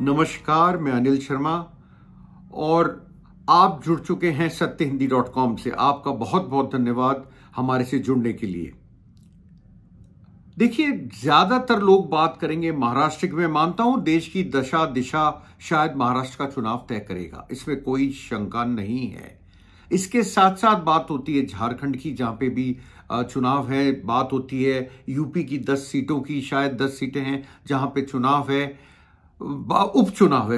नमस्कार, मैं अनिल शर्मा और आप जुड़ चुके हैं सत्यहिंदी.com से। आपका बहुत बहुत धन्यवाद हमारे से जुड़ने के लिए। देखिए, ज्यादातर लोग बात करेंगे महाराष्ट्र की। मैं मानता हूं देश की दशा दिशा शायद महाराष्ट्र का चुनाव तय करेगा, इसमें कोई शंका नहीं है। इसके साथ साथ बात होती है झारखंड की, जहां पे भी चुनाव है। बात होती है यूपी की 10 सीटों की, शायद 10 सीटें हैं जहां पे चुनाव है, उपचुनाव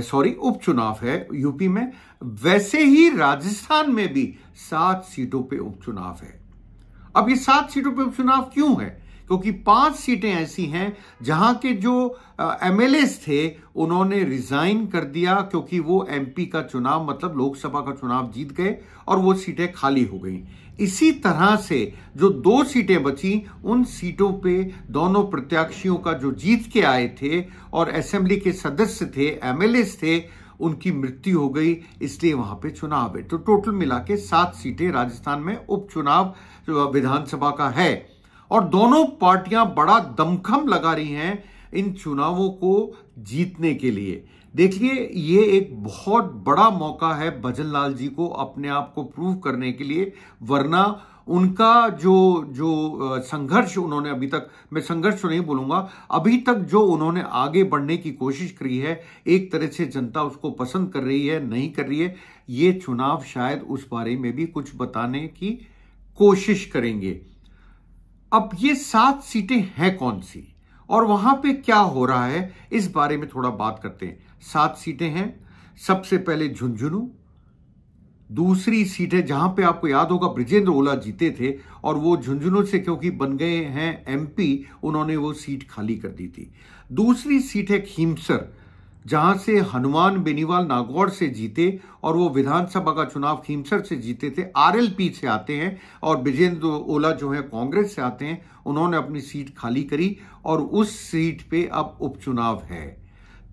है यूपी में। वैसे ही राजस्थान में भी 7 सीटों पे उपचुनाव है। अब ये 7 सीटों पे उपचुनाव क्यों है? क्योंकि 5 सीटें ऐसी हैं जहां के जो एमएलएस थे उन्होंने रिजाइन कर दिया, क्योंकि वो एमपी का चुनाव मतलब लोकसभा का चुनाव जीत गए और वो सीटें खाली हो गई। इसी तरह से जो 2 सीटें बची, उन सीटों पे दोनों प्रत्याशियों का जो जीत के आए थे और असेंबली के सदस्य थे, एमएलएस थे, उनकी मृत्यु हो गई, इसलिए वहां पे चुनाव है। तो टोटल मिला के 7 सीटें राजस्थान में उपचुनाव विधानसभा का है और दोनों पार्टियां बड़ा दमखम लगा रही हैं इन चुनावों को जीतने के लिए। देखिए, ये एक बहुत बड़ा मौका है भजनलाल जी को अपने आप को प्रूव करने के लिए, वरना उनका जो संघर्ष उन्होंने अभी तक, मैं संघर्ष तो नहीं बोलूंगा, अभी तक जो उन्होंने आगे बढ़ने की कोशिश करी है, एक तरह से जनता उसको पसंद कर रही है, नहीं कर रही है। ये चुनाव शायद उस बारे में भी कुछ बताने की कोशिश करेंगे। अब ये 7 सीटें हैं कौन सी और वहां पे क्या हो रहा है, इस बारे में थोड़ा बात करते हैं। 7 सीटें हैं। सबसे पहले झुंझुनू, दूसरी सीट है जहां पे आपको याद होगा बृजेंद्र ओला जीते थे और वो झुंझुनू से क्योंकि बन गए हैं एमपी, उन्होंने वो सीट खाली कर दी थी। दूसरी सीट है खीमसर, जहां से हनुमान बेनीवाल नागौर से जीते और वो विधानसभा का चुनाव खीमसर से जीते थे। आरएलपी से आते हैं और बृजेंद्र ओला जो है कांग्रेस से आते हैं, उन्होंने अपनी सीट खाली करी और उस सीट पे अब उपचुनाव है।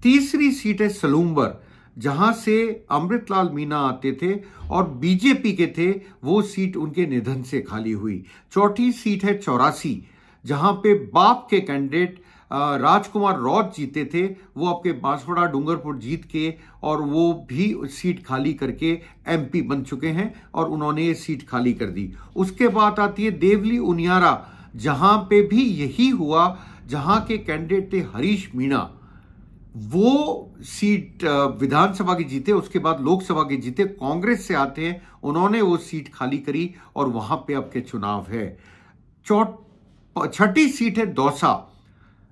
तीसरी सीट है सलूंबर, जहां से अमृतलाल मीना आते थे और बीजेपी के थे, वो सीट उनके निधन से खाली हुई। चौथी सीट है 84, जहां पे बाप के कैंडिडेट राजकुमार रौत जीते थे, वो आपके बांसवाड़ा डूंगरपुर जीत के और वो भी सीट खाली करके एमपी बन चुके हैं और उन्होंने ये सीट खाली कर दी। उसके बाद आती है देवली उनियारा, जहां पे भी यही हुआ, जहां के कैंडिडेट थे हरीश मीणा, वो सीट विधानसभा की जीते, उसके बाद लोकसभा की जीते, कांग्रेस से आते हैं, उन्होंने वो सीट खाली करी और वहां पे अब के चुनाव है। छठी सीट है दौसा,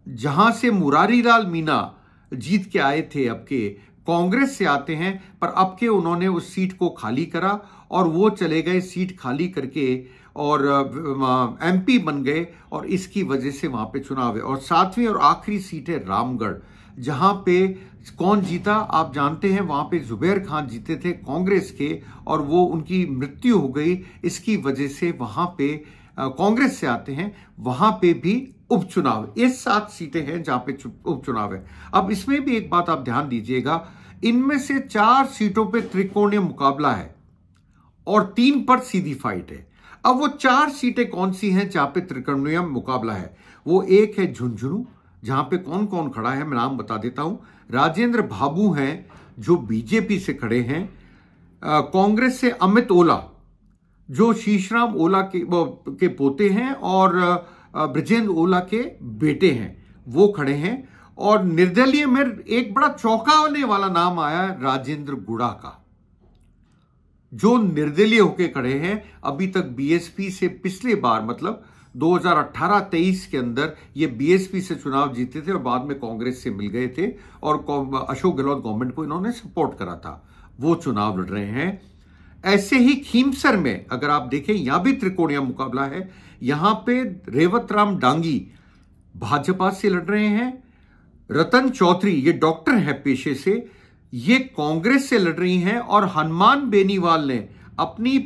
जहां से मुरारीलाल मीणा जीत के आए थे, अब के कांग्रेस से आते हैं, पर अब के उन्होंने उस सीट को खाली करा और वो चले गए सीट खाली करके और एमपी बन गए और इसकी वजह से वहां पे चुनाव है। और 7वीं और आखिरी सीट है रामगढ़, जहां पे कौन जीता आप जानते हैं, वहां पे जुबैर खान जीते थे कांग्रेस के और वो उनकी मृत्यु हो गई। इसकी वजह से वहां पे कांग्रेस से आते हैं, वहां पे भी उपचुनाव। ये 7 सीटें हैं जहां पे उपचुनाव है। अब इसमें भी एक बात आप ध्यान दीजिएगा, इनमें से 4 सीटों पे त्रिकोणीय मुकाबला है और 3 पर सीधी फाइट है। अब वो 4 सीटें कौन सी हैं जहां पे त्रिकोणीय मुकाबला है? वो एक है झुंझुनू, जहां पे कौन कौन खड़ा है मैं नाम बता देता हूं। राजेंद्र बाबू हैं जो बीजेपी से खड़े हैं, कांग्रेस से अमित ओला जो शीशराम ओला के पोते हैं और बृजेंद्र ओला के बेटे हैं, वो खड़े हैं। और निर्दलीय में एक बड़ा चौंकाने वाला नाम आया राजेंद्र गुड़ा का, जो निर्दलीय होके खड़े हैं। अभी तक बीएसपी से पिछले बार मतलब 2018-23 के अंदर ये बीएसपी से चुनाव जीते थे और बाद में कांग्रेस से मिल गए थे और अशोक गहलोत गवर्नमेंट को इन्होंने सपोर्ट करा था, वो चुनाव लड़ रहे हैं। ऐसे ही खीमसर में अगर आप देखें, यहां भी त्रिकोणीय मुकाबला है। यहां पे रेवत राम डांगी भाजपा से लड़ रहे हैं, रतन चौधरी ये डॉक्टर है पेशे से, ये कांग्रेस से लड़ रही हैं और हनुमान बेनीवाल ने अपनी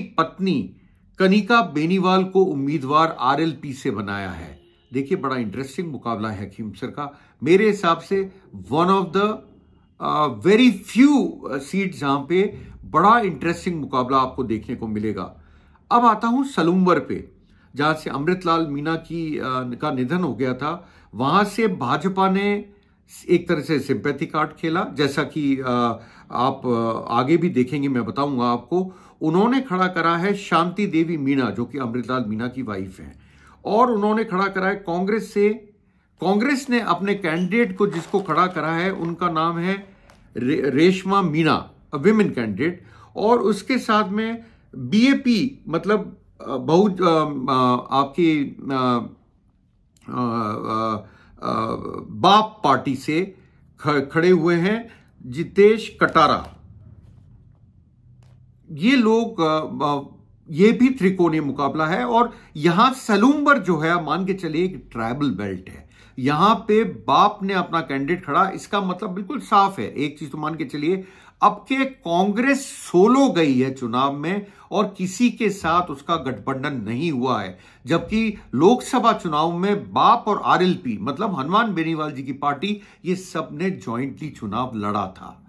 पत्नी कनिका बेनीवाल को उम्मीदवार आरएलपी से बनाया है। देखिए, बड़ा इंटरेस्टिंग मुकाबला है खीमसर का। मेरे हिसाब से one of the very few seat जहां पे बड़ा इंटरेस्टिंग मुकाबला आपको देखने को मिलेगा। अब आता हूं सलूंबर पे, जहां से अमृतलाल मीना का निधन हो गया था, वहां से भाजपा ने एक तरह से सिंपैथी कार्ड खेला, जैसा कि आप आगे भी देखेंगे, मैं बताऊंगा आपको। उन्होंने खड़ा करा है शांति देवी मीना, जो कि अमृतलाल मीना की वाइफ है, और उन्होंने खड़ा करा है कांग्रेस से। कांग्रेस ने अपने कैंडिडेट को जिसको खड़ा करा है उनका नाम है रेशमा मीना, विमेन कैंडिडेट, और उसके साथ में बीएपी मतलब बहुत आपकी बाप पार्टी से खड़े हुए हैं जितेश कटारा। ये लोग ये भी त्रिकोणीय मुकाबला है, और यहां सलूम्बर जो है, मान के चलिए एक ट्राइबल बेल्ट है, यहां पे बाप ने अपना कैंडिडेट खड़ा, इसका मतलब बिल्कुल साफ है। एक चीज तो मान के चलिए, अब के कांग्रेस सोलो गई है चुनाव में और किसी के साथ उसका गठबंधन नहीं हुआ है, जबकि लोकसभा चुनाव में बाप और आरएलपी मतलब हनुमान बेनीवाल जी की पार्टी, ये सब ने ज्वाइंटली चुनाव लड़ा था।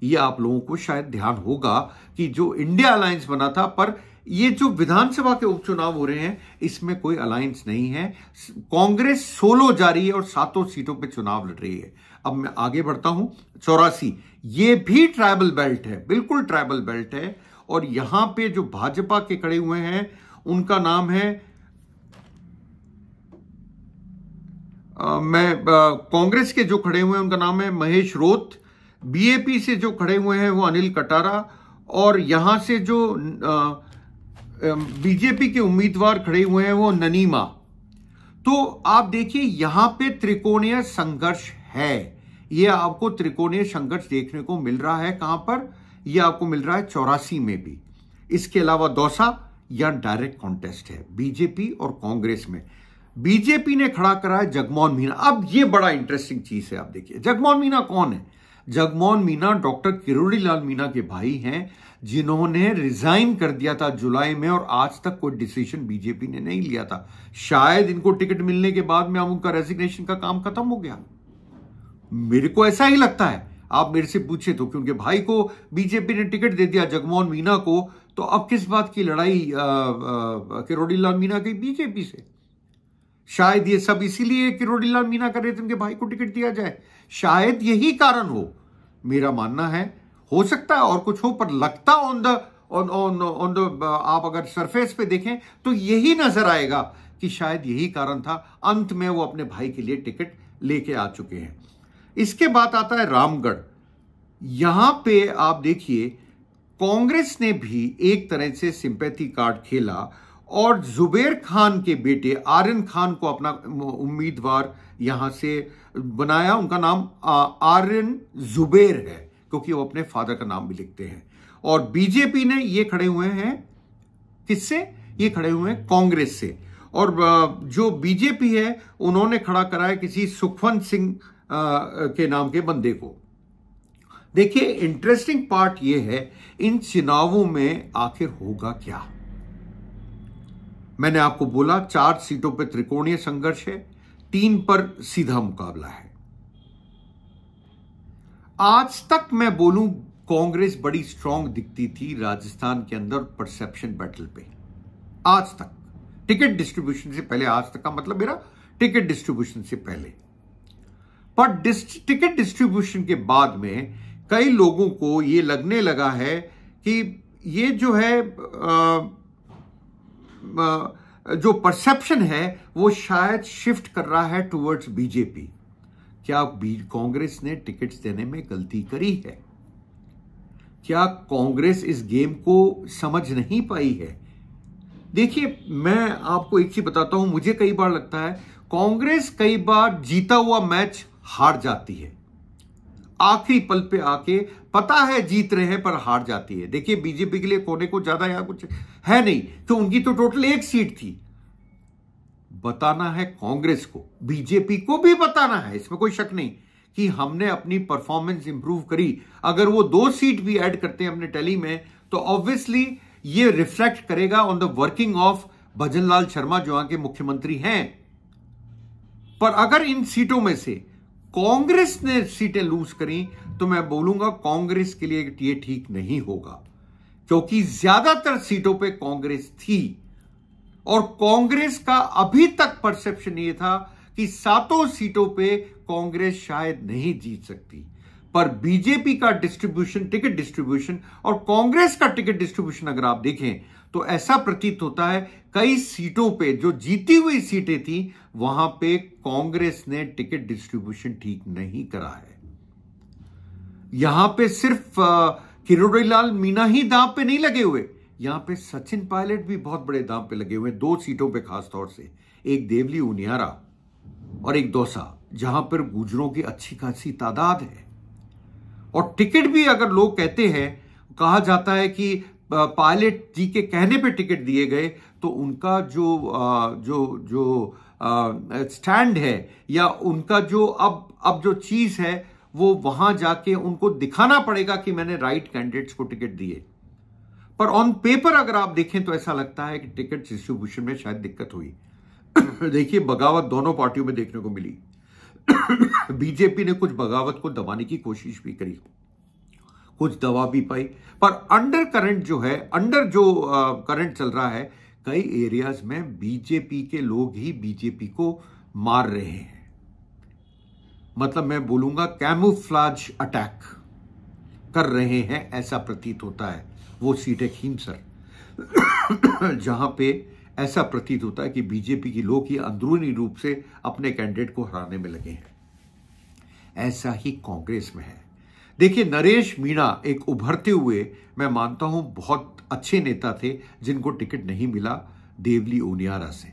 ये आप लोगों को शायद ध्यान होगा कि जो इंडिया अलायंस बना था, पर ये जो विधानसभा के उपचुनाव हो रहे हैं इसमें कोई अलायंस नहीं है। कांग्रेस सोलो जा रही है और 7 सीटों पे चुनाव लड़ रही है। अब मैं आगे बढ़ता हूं। 84 ये भी ट्राइबल बेल्ट है, बिल्कुल ट्राइबल बेल्ट है, और यहां पे जो भाजपा के खड़े हुए हैं उनका नाम है कांग्रेस के जो खड़े हुए हैं उनका नाम है महेश रोत, बीएपी से जो खड़े हुए हैं वो अनिल कटारा, और यहां से जो बीजेपी के उम्मीदवार खड़े हुए हैं वो ननीमा। तो आप देखिए यहां पे त्रिकोणीय संघर्ष है। यह आपको त्रिकोणीय संघर्ष देखने को मिल रहा है। कहां पर? यह आपको मिल रहा है 84 में भी। इसके अलावा दौसा या डायरेक्ट कॉन्टेस्ट है बीजेपी और कांग्रेस में। बीजेपी ने खड़ा करा है जगमोहन मीना। अब यह बड़ा इंटरेस्टिंग चीज है। आप देखिए जगमोहन मीना कौन है? जगमोहन मीना डॉक्टर किरोड़ी लाल मीना के भाई हैं, जिन्होंने रिजाइन कर दिया था जुलाई में, और आज तक कोई डिसीजन बीजेपी ने नहीं लिया था। शायद इनको टिकट मिलने के बाद में अब उनका रेजिग्नेशन का काम खत्म हो गया, मेरे को ऐसा ही लगता है। आप मेरे से पूछे तो, क्योंकि भाई को बीजेपी ने टिकट दे दिया जगमोहन मीना को, तो अब किस बात की लड़ाई किरोड़ी लाल मीना की बीजेपी से? शायद ये सब इसीलिए किरोड़ी लाल मीना कर रहे थे उनके भाई को टिकट दिया जाए, शायद यही कारण हो, मेरा मानना है। हो सकता है और कुछ हो, पर लगता ऑन द आप अगर सरफेस पे देखें तो यही नजर आएगा कि शायद यही कारण था। अंत में वो अपने भाई के लिए टिकट लेके आ चुके हैं। इसके बाद आता है रामगढ़। यहां पे आप देखिए कांग्रेस ने भी एक तरह से सिंपैथी कार्ड खेला और जुबेर खान के बेटे आर्यन खान को अपना उम्मीदवार यहां से बनाया। उनका नाम आर्यन जुबेर है, क्योंकि वो अपने फादर का नाम भी लिखते हैं। और बीजेपी ने ये खड़े हुए हैं किससे? ये खड़े हुए हैं कांग्रेस से। और जो बीजेपी है उन्होंने खड़ा कराया किसी सुखवंत सिंह के नाम के बंदे को। देखिए इंटरेस्टिंग पार्ट ये है, इन चुनावों में आखिर होगा क्या। मैंने आपको बोला 4 सीटों पर त्रिकोणीय संघर्ष है, 3 पर सीधा मुकाबला है। आज तक मैं बोलूं कांग्रेस बड़ी स्ट्रांग दिखती थी राजस्थान के अंदर परसेप्शन बैटल पे, आज तक टिकट डिस्ट्रीब्यूशन से पहले। आज तक का मतलब मेरा टिकट डिस्ट्रीब्यूशन से पहले। पर टिकट डिस्ट्रीब्यूशन के बाद में कई लोगों को यह लगने लगा है कि ये जो है जो परसेप्शन है वो शायद शिफ्ट कर रहा है टुवर्ड्स बीजेपी। क्या कांग्रेस ने टिकट्स देने में गलती करी है? क्या कांग्रेस इस गेम को समझ नहीं पाई है? देखिए मैं आपको एक चीज बताता हूं, मुझे कई बार लगता है कांग्रेस कई बार जीता हुआ मैच हार जाती है, आखिरी पल पे आके पता है जीत रहे हैं पर हार जाती है। देखिए बीजेपी के लिए कोने को ज्यादा यहां कुछ है नहीं, तो उनकी तो टोटल 1 सीट थी। बताना है कांग्रेस को, बीजेपी को भी बताना है, इसमें कोई शक नहीं कि हमने अपनी परफॉर्मेंस इंप्रूव करी। अगर वो 2 सीट भी ऐड करते हैं अपने टैली में तो ऑब्वियसली ये रिफ्लेक्ट करेगा on the working of Bhajanlal Sharma जो वहां के मुख्यमंत्री हैं। पर अगर इन सीटों में से कांग्रेस ने सीटें लूज करी तो मैं बोलूंगा कांग्रेस के लिए ये ठीक नहीं होगा, क्योंकि ज्यादातर सीटों पे कांग्रेस थी। और कांग्रेस का अभी तक परसेप्शन ये था कि 7 सीटों पे कांग्रेस शायद नहीं जीत सकती, पर बीजेपी का डिस्ट्रीब्यूशन, टिकट डिस्ट्रीब्यूशन और कांग्रेस का टिकट डिस्ट्रीब्यूशन अगर आप देखें तो ऐसा प्रतीत होता है कई सीटों पे जो जीती हुई सीटें थी वहां पे कांग्रेस ने टिकट डिस्ट्रीब्यूशन ठीक नहीं करा है। यहां पे सिर्फ किरोड़ीलाल मीणा ही दांव पे नहीं लगे हुए, यहां पे सचिन पायलट भी बहुत बड़े दांव पे लगे हुए, 2 सीटों पे खास तौर से, एक देवली उनियारा और एक दौसा, जहां पर गुजरों की अच्छी खासी तादाद है। और टिकट भी अगर लोग कहते हैं, कहा जाता है कि पायलट जी के कहने पे टिकट दिए गए, तो उनका जो स्टैंड है या उनका जो अब जो चीज है वो वहां जाके उनको दिखाना पड़ेगा कि मैंने राइट कैंडिडेट्स को टिकट दिए। पर ऑन पेपर अगर आप देखें तो ऐसा लगता है कि टिकट डिस्ट्रीब्यूशन में शायद दिक्कत हुई। देखिए, बगावत दोनों पार्टियों में देखने को मिली। बीजेपी ने कुछ बगावत को दबाने की कोशिश भी करी, कुछ दबा भी पाई, पर अंडर करंट जो है, अंडर जो करंट चल रहा है, कई एरियाज में बीजेपी के लोग ही बीजेपी को मार रहे हैं। मतलब मैं बोलूंगा कैमोफ्लेज अटैक कर रहे हैं, ऐसा प्रतीत होता है। वो सीट है खीमसर, जहां पे ऐसा प्रतीत होता है कि बीजेपी के लोग ही अंदरूनी रूप से अपने कैंडिडेट को हराने में लगे हैं। ऐसा ही कांग्रेस में है। देखिए, नरेश मीणा एक उभरते हुए, मैं मानता हूं बहुत अच्छे नेता थे, जिनको टिकट नहीं मिला देवली उनियारा से।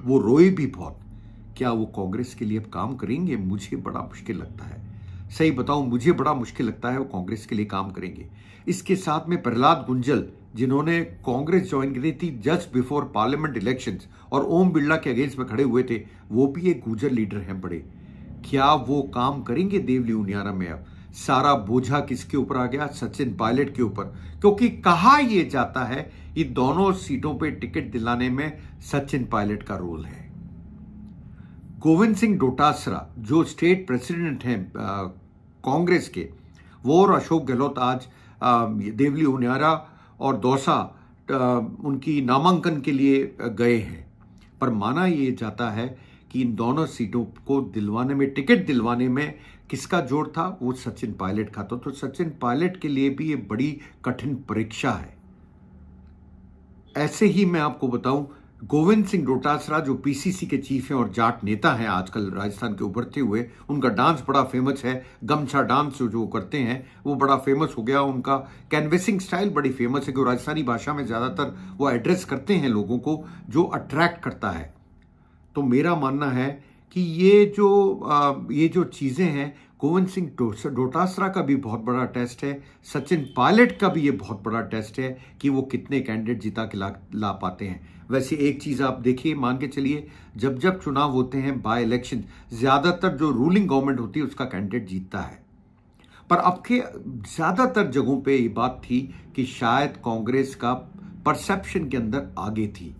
वो रोए भी बहुत। क्या वो कांग्रेस के लिए अब काम करेंगे? मुझे बड़ा मुश्किल लगता है, सही बताऊं, मुझे बड़ा मुश्किल लगता है वो कांग्रेस के लिए काम करेंगे। इसके साथ में प्रहलाद गुंजल, जिन्होंने कांग्रेस ज्वाइन करी थी जस्ट बिफोर पार्लियामेंट इलेक्शंस और ओम बिरला के अगेंस्ट में खड़े हुए थे, वो भी एक गुर्जर लीडर हैं बड़े। क्या वो काम करेंगे देवली उनियारा में? अब सारा बोझा किसके ऊपर आ गया? सचिन पायलट के ऊपर, क्योंकि कहा यह जाता है ये दोनों सीटों पे टिकट दिलाने में सचिन पायलट का रोल है। गोविंद सिंह डोटासरा जो स्टेट प्रेसिडेंट हैं कांग्रेस के, वो और अशोक गहलोत आज देवली उनियारा और दौसा उनकी नामांकन के लिए गए हैं। पर माना यह जाता है कि इन दोनों सीटों को दिलवाने में, टिकट दिलवाने में किसका जोर था? वो सचिन पायलट का। तो सचिन पायलट के लिए भी ये बड़ी कठिन परीक्षा है। ऐसे ही मैं आपको बताऊं, गोविंद सिंह डोटासरा जो पीसीसी के चीफ हैं और जाट नेता हैं आजकल राजस्थान के उभरते हुए, उनका डांस बड़ा फेमस है, गमछा डांस जो करते हैं वो बड़ा फेमस हो गया। उनका कैनवेसिंग स्टाइल बड़ी फेमस है कि राजस्थानी भाषा में ज्यादातर वो एड्रेस करते हैं लोगों को, जो अट्रैक्ट करता है। तो मेरा मानना है कि ये जो चीजें हैं, गोविंद सिंह डोटासरा का भी बहुत बड़ा टेस्ट है, सचिन पायलट का भी ये बहुत बड़ा टेस्ट है कि वो कितने कैंडिडेट जिता के ला पाते हैं। वैसे एक चीज आप देखिए, मान के चलिए, जब जब चुनाव होते हैं बाय इलेक्शन, ज्यादातर जो रूलिंग गवर्नमेंट होती है उसका कैंडिडेट जीतता है। पर अब के ज्यादातर जगहों पे ये बात थी कि शायद कांग्रेस का परसेप्शन के अंदर आगे थी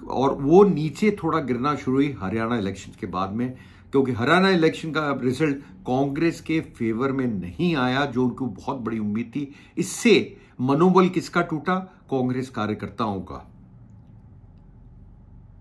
और वो नीचे थोड़ा गिरना शुरू हुई हरियाणा इलेक्शन के बाद में, क्योंकि हरियाणा इलेक्शन का रिजल्ट कांग्रेस के फेवर में नहीं आया, जो उनको बहुत बड़ी उम्मीद थी। इससे मनोबल किसका टूटा? कांग्रेस कार्यकर्ताओं का।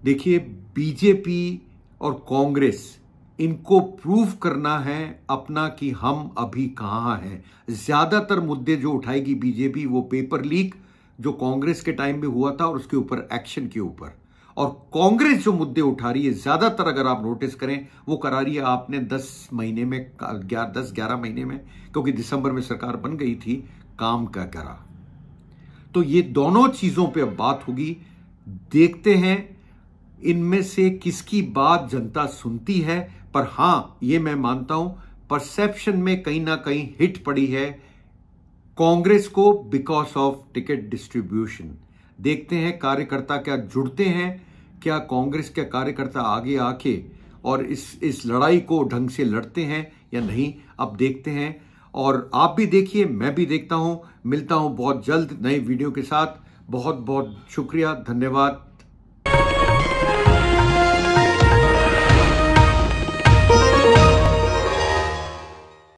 देखिए, बीजेपी और कांग्रेस, इनको प्रूव करना है अपना कि हम अभी कहां हैं। ज्यादातर मुद्दे जो उठाएगी बीजेपी, वो पेपर लीक जो कांग्रेस के टाइम में हुआ था और उसके ऊपर एक्शन के ऊपर, और कांग्रेस जो मुद्दे उठा रही है ज्यादातर, अगर आप नोटिस करें, वो करा रही है आपने 10 महीने में, 10-11 महीने में, क्योंकि दिसंबर में सरकार बन गई थी, काम क्या करा। तो ये दोनों चीजों पे अब बात होगी। देखते हैं इनमें से किसकी बात जनता सुनती है। पर हां, ये मैं मानता हूं, परसेप्शन में कहीं ना कहीं हिट पड़ी है कांग्रेस को बिकॉज ऑफ टिकट डिस्ट्रीब्यूशन। देखते हैं कार्यकर्ता क्या जुड़ते हैं, क्या कांग्रेस के कार्यकर्ता आगे आके और इस लड़ाई को ढंग से लड़ते हैं या नहीं, अब देखते हैं। और आप भी देखिए, मैं भी देखता हूं। मिलता हूं बहुत जल्द नए वीडियो के साथ। बहुत बहुत शुक्रिया, धन्यवाद।